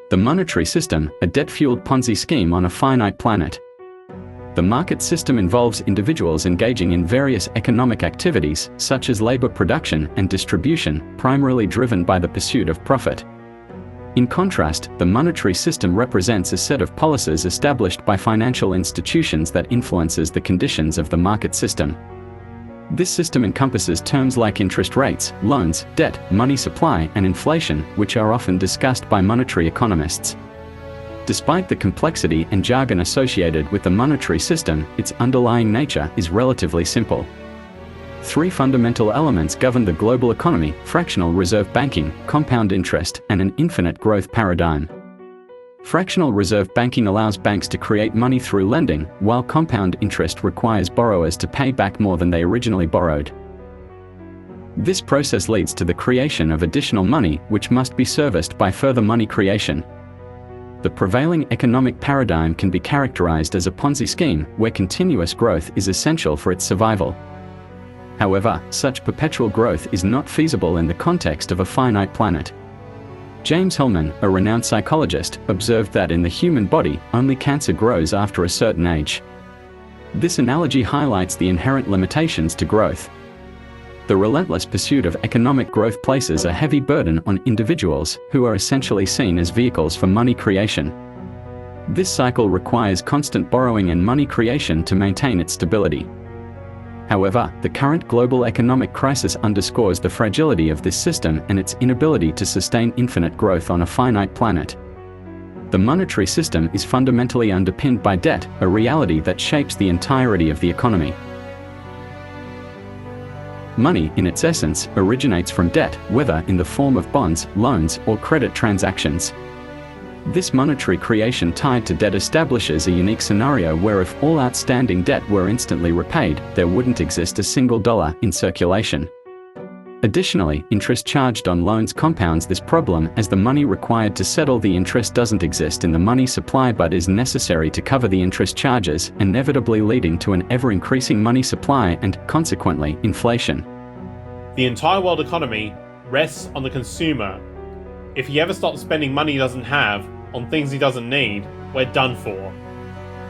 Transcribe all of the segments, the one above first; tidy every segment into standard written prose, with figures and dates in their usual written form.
The monetary system, a debt-fueled Ponzi scheme on a finite planet. The market system involves individuals engaging in various economic activities, such as labor production and distribution, primarily driven by the pursuit of profit. In contrast, the monetary system represents a set of policies established by financial institutions that influences the conditions of the market system. This system encompasses terms like interest rates, loans, debt, money supply, and inflation, which are often discussed by monetary economists. Despite the complexity and jargon associated with the monetary system, its underlying nature is relatively simple. Three fundamental elements govern the global economy: fractional reserve banking, compound interest, and an infinite growth paradigm. Fractional reserve banking allows banks to create money through lending, while compound interest requires borrowers to pay back more than they originally borrowed. This process leads to the creation of additional money, which must be serviced by further money creation. The prevailing economic paradigm can be characterized as a Ponzi scheme, where continuous growth is essential for its survival. However, such perpetual growth is not feasible in the context of a finite planet. James Hillman, a renowned psychologist, observed that in the human body, only cancer grows after a certain age. This analogy highlights the inherent limitations to growth. The relentless pursuit of economic growth places a heavy burden on individuals, who are essentially seen as vehicles for money creation. This cycle requires constant borrowing and money creation to maintain its stability. However, the current global economic crisis underscores the fragility of this system and its inability to sustain infinite growth on a finite planet. The monetary system is fundamentally underpinned by debt, a reality that shapes the entirety of the economy. Money, in its essence, originates from debt, whether in the form of bonds, loans, or credit transactions. This monetary creation tied to debt establishes a unique scenario where if all outstanding debt were instantly repaid, there wouldn't exist a single dollar in circulation. Additionally, interest charged on loans compounds this problem, as the money required to settle the interest doesn't exist in the money supply but is necessary to cover the interest charges, inevitably leading to an ever-increasing money supply and, consequently, inflation. The entire world economy rests on the consumer. If he ever stops spending money he doesn't have on things he doesn't need, we're done for.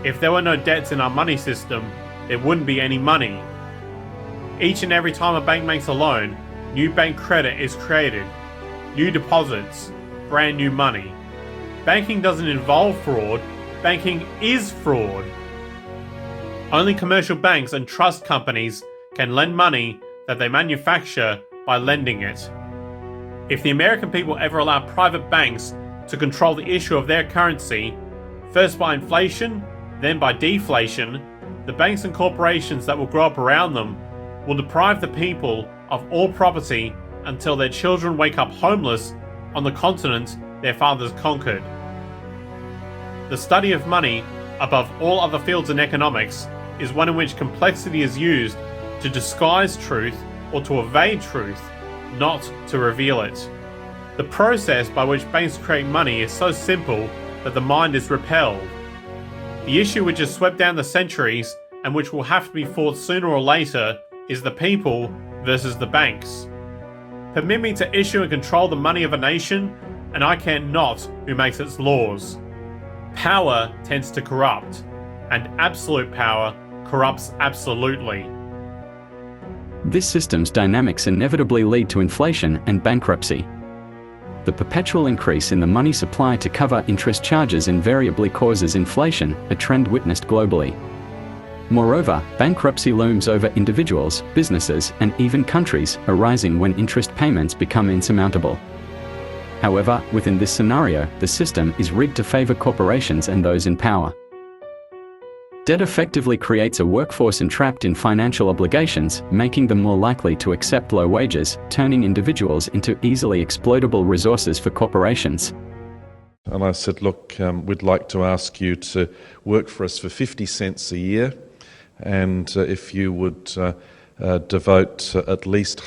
If there were no debts in our money system, there wouldn't be any money. Each and every time a bank makes a loan, new bank credit is created, new deposits, brand new money. Banking doesn't involve fraud, banking is fraud. Only commercial banks and trust companies can lend money that they manufacture by lending it. If the American people ever allow private banks to control the issue of their currency, first by inflation, then by deflation, the banks and corporations that will grow up around them will deprive the people of all property until their children wake up homeless on the continent their fathers conquered. The study of money, above all other fields in economics, is one in which complexity is used to disguise truth or to evade truth, not to reveal it. The process by which banks create money is so simple that the mind is repelled. The issue which has swept down the centuries and which will have to be fought sooner or later is the people versus the banks. Permit me to issue and control the money of a nation, and I care not who makes its laws. Power tends to corrupt, and absolute power corrupts absolutely. This system's dynamics inevitably lead to inflation and bankruptcy. The perpetual increase in the money supply to cover interest charges invariably causes inflation, a trend witnessed globally. Moreover, bankruptcy looms over individuals, businesses, and even countries, arising when interest payments become insurmountable. However, within this scenario, the system is rigged to favor corporations and those in power. Debt effectively creates a workforce entrapped in financial obligations, making them more likely to accept low wages, turning individuals into easily exploitable resources for corporations. And I said, look, we'd like to ask you to work for us for 50 cents a year, and if you would devote at least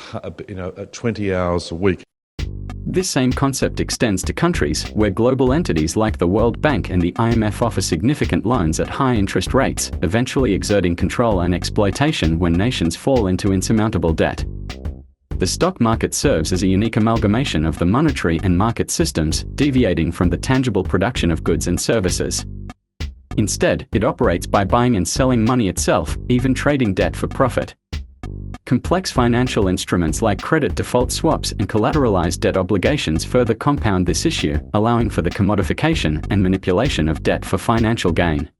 20 hours a week. This same concept extends to countries where global entities like the World Bank and the IMF offer significant loans at high interest rates, eventually exerting control and exploitation when nations fall into insurmountable debt. The stock market serves as a unique amalgamation of the monetary and market systems, deviating from the tangible production of goods and services. Instead, it operates by buying and selling money itself, even trading debt for profit. Complex financial instruments like credit default swaps and collateralized debt obligations further compound this issue, allowing for the commodification and manipulation of debt for financial gain.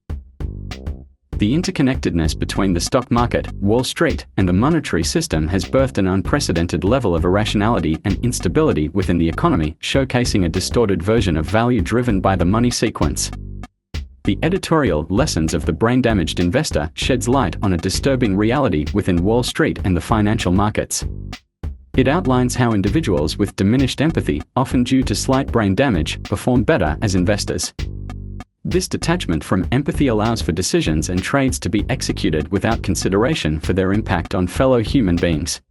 The interconnectedness between the stock market, Wall Street, and the monetary system has birthed an unprecedented level of irrationality and instability within the economy, showcasing a distorted version of value driven by the money sequence. The editorial Lessons of the Brain-Damaged Investor sheds light on a disturbing reality within Wall Street and the financial markets. It outlines how individuals with diminished empathy, often due to slight brain damage, perform better as investors. This detachment from empathy allows for decisions and trades to be executed without consideration for their impact on fellow human beings.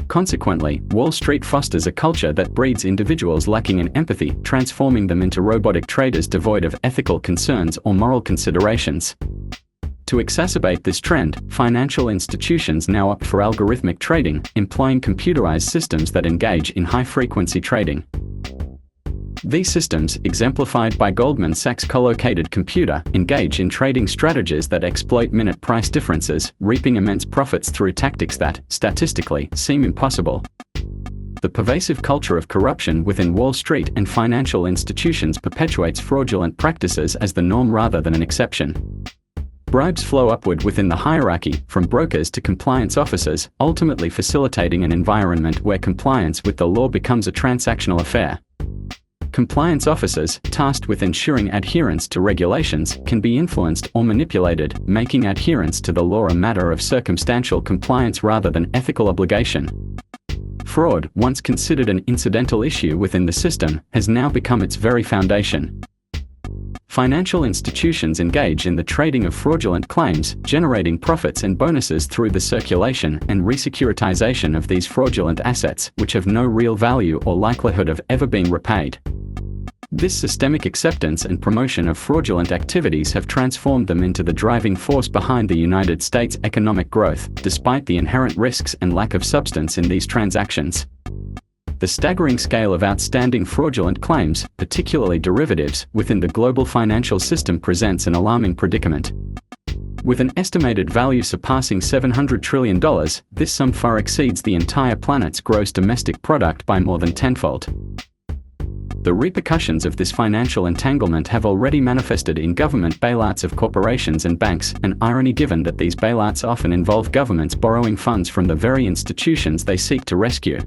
Consequently, Wall Street fosters a culture that breeds individuals lacking in empathy, transforming them into robotic traders devoid of ethical concerns or moral considerations. To exacerbate this trend, financial institutions now opt for algorithmic trading, employing computerized systems that engage in high-frequency trading. These systems, exemplified by Goldman Sachs' collocated computer, engage in trading strategies that exploit minute price differences, reaping immense profits through tactics that, statistically, seem impossible. The pervasive culture of corruption within Wall Street and financial institutions perpetuates fraudulent practices as the norm rather than an exception. Bribes flow upward within the hierarchy, from brokers to compliance officers, ultimately facilitating an environment where compliance with the law becomes a transactional affair. Compliance officers, tasked with ensuring adherence to regulations, can be influenced or manipulated, making adherence to the law a matter of circumstantial compliance rather than ethical obligation. Fraud, once considered an incidental issue within the system, has now become its very foundation. Financial institutions engage in the trading of fraudulent claims, generating profits and bonuses through the circulation and resecuritization of these fraudulent assets, which have no real value or likelihood of ever being repaid. This systemic acceptance and promotion of fraudulent activities have transformed them into the driving force behind the United States' economic growth, despite the inherent risks and lack of substance in these transactions. The staggering scale of outstanding fraudulent claims, particularly derivatives, within the global financial system presents an alarming predicament. With an estimated value surpassing $700 trillion, this sum far exceeds the entire planet's gross domestic product by more than tenfold. The repercussions of this financial entanglement have already manifested in government bailouts of corporations and banks, an irony given that these bailouts often involve governments borrowing funds from the very institutions they seek to rescue.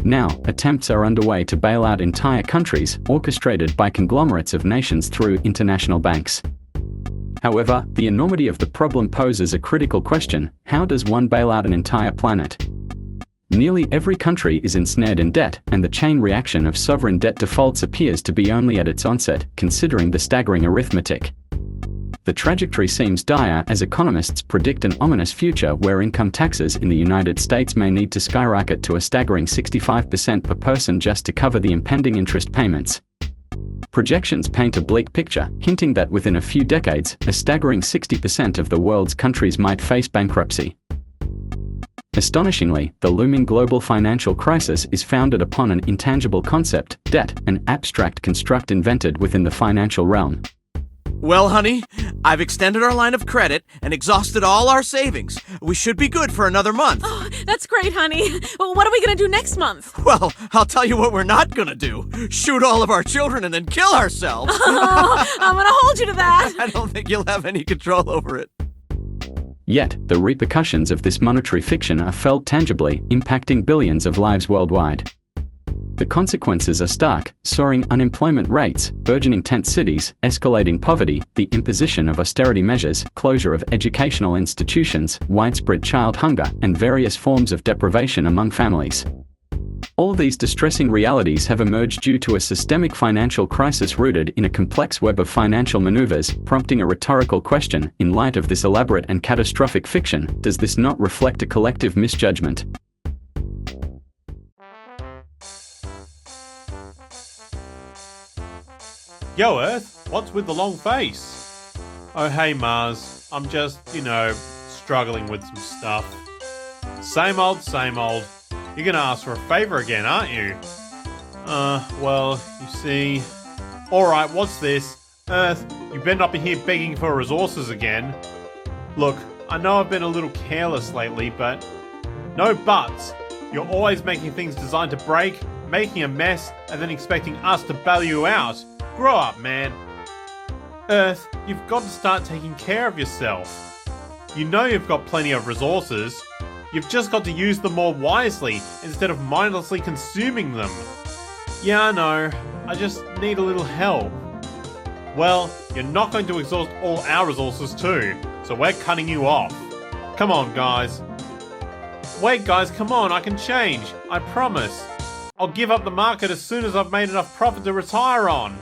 Now, attempts are underway to bail out entire countries, orchestrated by conglomerates of nations through international banks. However, the enormity of the problem poses a critical question: how does one bail out an entire planet? Nearly every country is ensnared in debt, and the chain reaction of sovereign debt defaults appears to be only at its onset, considering the staggering arithmetic. The trajectory seems dire as economists predict an ominous future where income taxes in the United States may need to skyrocket to a staggering 65% per person just to cover the impending interest payments. Projections paint a bleak picture, hinting that within a few decades, a staggering 60% of the world's countries might face bankruptcy. Astonishingly, the looming global financial crisis is founded upon an intangible concept, debt, an abstract construct invented within the financial realm. Well, honey, I've extended our line of credit and exhausted all our savings. We should be good for another month. Oh, that's great, honey. Well, what are we going to do next month? Well, I'll tell you what we're not gonna do. Shoot all of our children and then kill ourselves. Oh, I'm going to hold you to that. I don't think you'll have any control over it. Yet, the repercussions of this monetary fiction are felt tangibly, impacting billions of lives worldwide. The consequences are stark: soaring unemployment rates, burgeoning tent cities, escalating poverty, the imposition of austerity measures, closure of educational institutions, widespread child hunger, and various forms of deprivation among families. All these distressing realities have emerged due to a systemic financial crisis rooted in a complex web of financial maneuvers, prompting a rhetorical question: in light of this elaborate and catastrophic fiction, does this not reflect a collective misjudgment? Yo, Earth, what's with the long face? Oh, hey, Mars, I'm just, struggling with some stuff. Same old, You're gonna ask for a favor again, aren't you? Well, you see... Alright, what's this? Earth, you better not be here begging for resources again. Look, I know I've been a little careless lately, but... No buts! You're always making things designed to break, making a mess, and then expecting us to bail you out. Grow up, man. Earth, you've got to start taking care of yourself. You know you've got plenty of resources. You've just got to use them more wisely instead of mindlessly consuming them. Yeah, I know. I just need a little help. Well, you're not going to exhaust all our resources too, so we're cutting you off. Come on, guys. Wait, guys, come on, I can change. I promise. I'll give up the market as soon as I've made enough profit to retire on.